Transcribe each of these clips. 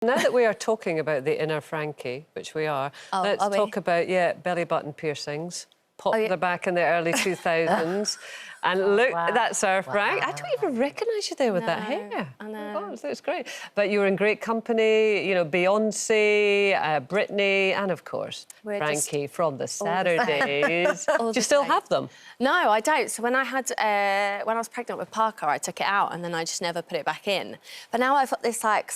Now that we are talking about the inner Frankie, which we are, let's talk about, belly button piercings. Popular back in the early 2000s. And look, that's our Frank. I don't even recognise you there with that hair. I know. Oh, it looks great. But you were in great company, you know, Beyonce, Britney, and, of course, Frankie from the Saturdays. Do you still have them? No, I don't. So when I was pregnant with Parker, I took it out and then I just never put it back in. But now I've got this, like,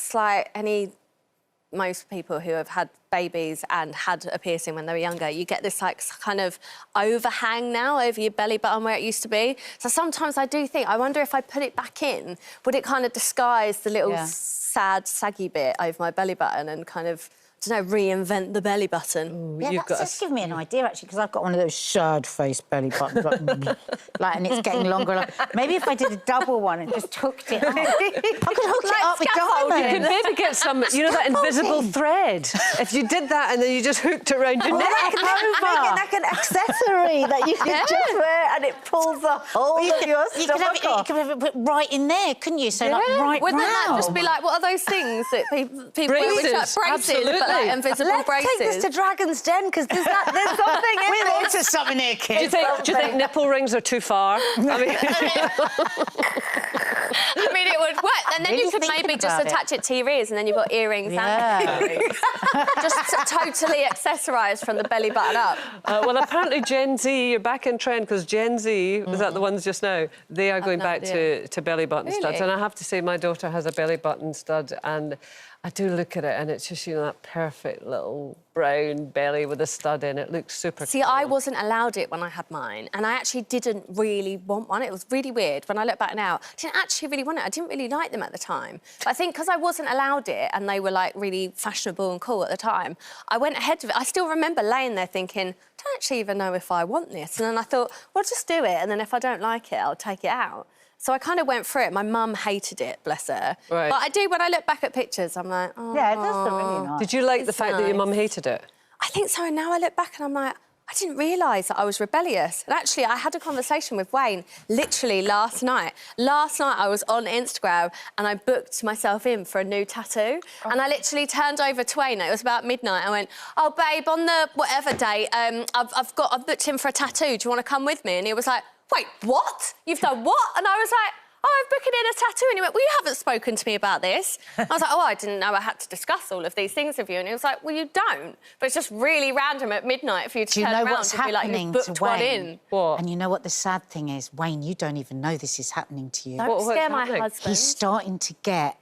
most people who have had babies and had a piercing when they were younger, you get this, like, kind of overhang now over your belly button where it used to be. So sometimes I do think, I wonder if I put it back in, would it kind of disguise the little sad, saggy bit over my belly button and kind of, I don't know, reinvent the belly button? Yeah, that's just give me an idea, actually, because I've got one of those sad-faced belly buttons, like, and it's getting longer. Like, maybe if I did a double one and just hooked it up. I could hook it up with diamonds. You could maybe get some, you know, that invisible thread. If you did that and then you just hooked it around your neck. Make it like an accessory that you could just wear and it pulls the whole of your stomach off. You could have it right in there, couldn't you? So, like, right Wouldn't that just be like, what are those things that people wear? Braces. Braces, but like invisible braces. Let's take this to Dragon's Den, because there's something in We're there. onto something here, kids. Do you think nipple rings are too far? I mean, it would work. And then you could maybe just attach it to your ears and then you've got earrings and earrings. Just totally accessorised from the belly button up. Well, apparently Gen Z, you're back in trend, because Gen Z, was that the ones just now? They are going back to belly button studs. And I have to say, my daughter has a belly button stud, and I do look at it and it's just, you know, that perfect little brown belly with a stud in it. It looks super See, cool. I wasn't allowed it when I had mine, and I actually didn't really want one. It was really weird. When I look back now, I didn't actually really want it. I didn't really like them at the time. But I think because I wasn't allowed it and they were, like, really fashionable and cool at the time, I went ahead of it. I still remember laying there thinking, I don't actually even know if I want this. And then I thought, well, just do it, and then if I don't like it, I'll take it out. So I kind of went through it. My mum hated it, bless her. Right. But I do, when I look back at pictures, I'm like, oh. Yeah, it does look really nice. Did you like the fact that your mum hated it? I think so. And now I look back and I'm like, I didn't realise that I was rebellious. And actually, I had a conversation with Wayne literally last night. Last night, I was on Instagram and I booked myself in for a new tattoo. Oh. And I literally turned over to Wayne. It was about midnight. I went, oh, babe, on the whatever day, I've booked in for a tattoo. Do you want to come with me? And he was like, wait, what? You've done what? And I was like, oh, I'm booking in a tattoo. And he went, well, you haven't spoken to me about this. I was like, oh, I didn't know I had to discuss all of these things with you. And he was like, well, you don't. But it's just really random at midnight for you to turn around and be like, you've booked one in. What? And you know what the sad thing is? Wayne, you don't even know this is happening to you. Don't scare my husband. He's starting to get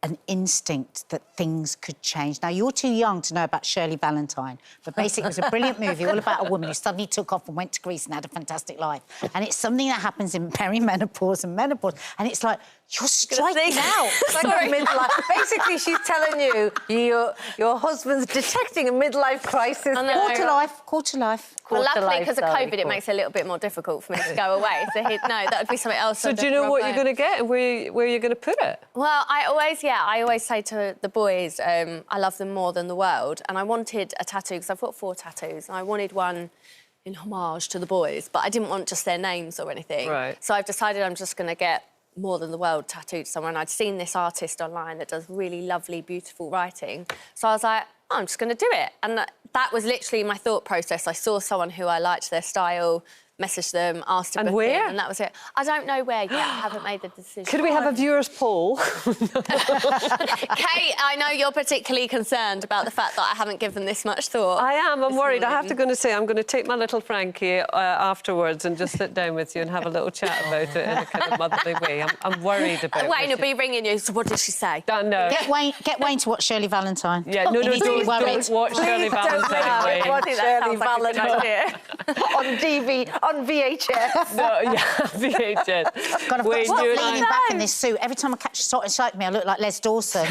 an instinct that things could change. Now, you're too young to know about Shirley Valentine, but basically it was a brilliant movie all about a woman who suddenly took off and went to Greece and had a fantastic life. And it's something that happens in perimenopause and menopause, and it's like, you're striking out. It's like a midlife. Basically, she's telling you your husband's detecting a midlife crisis. Quarter life. Well, luckily, because of COVID, it makes it a little bit more difficult for me to go away. So no, that would be something else. So do you know what you're going to get and where you're going to put it? Well, I always say to the boys, I love them more than the world. And I wanted a tattoo, because I've got 4 tattoos, and I wanted one in homage to the boys, but I didn't want just their names or anything. Right. So I've decided I'm just going to get more than the world tattooed somewhere. And I'd seen this artist online that does really lovely, beautiful writing. So I was like, oh, I'm just going to do it. And that was literally my thought process. I saw someone who I liked their style, messaged them, asked to book it, and that was it. I don't know where yet. I haven't made the decision. Could we have a viewer's poll? Kaye, I know you're particularly concerned about the fact that I haven't given this much thought. I am. I'm worried. I have to say I'm going to take my little Frankie afterwards and just sit down with you and have a little chat about it in a kind of motherly way. I'm worried about it. Wayne will be ringing you. So what did she say? No. Get Wayne to watch Shirley Valentine. Yeah, no, don't watch Shirley Valentine. Wayne. Watch Shirley Valentine on VHS. No, yeah, VHS. God, I've got to stop leaning back in this suit. Every time I catch a sight of me, I look like Les Dawson.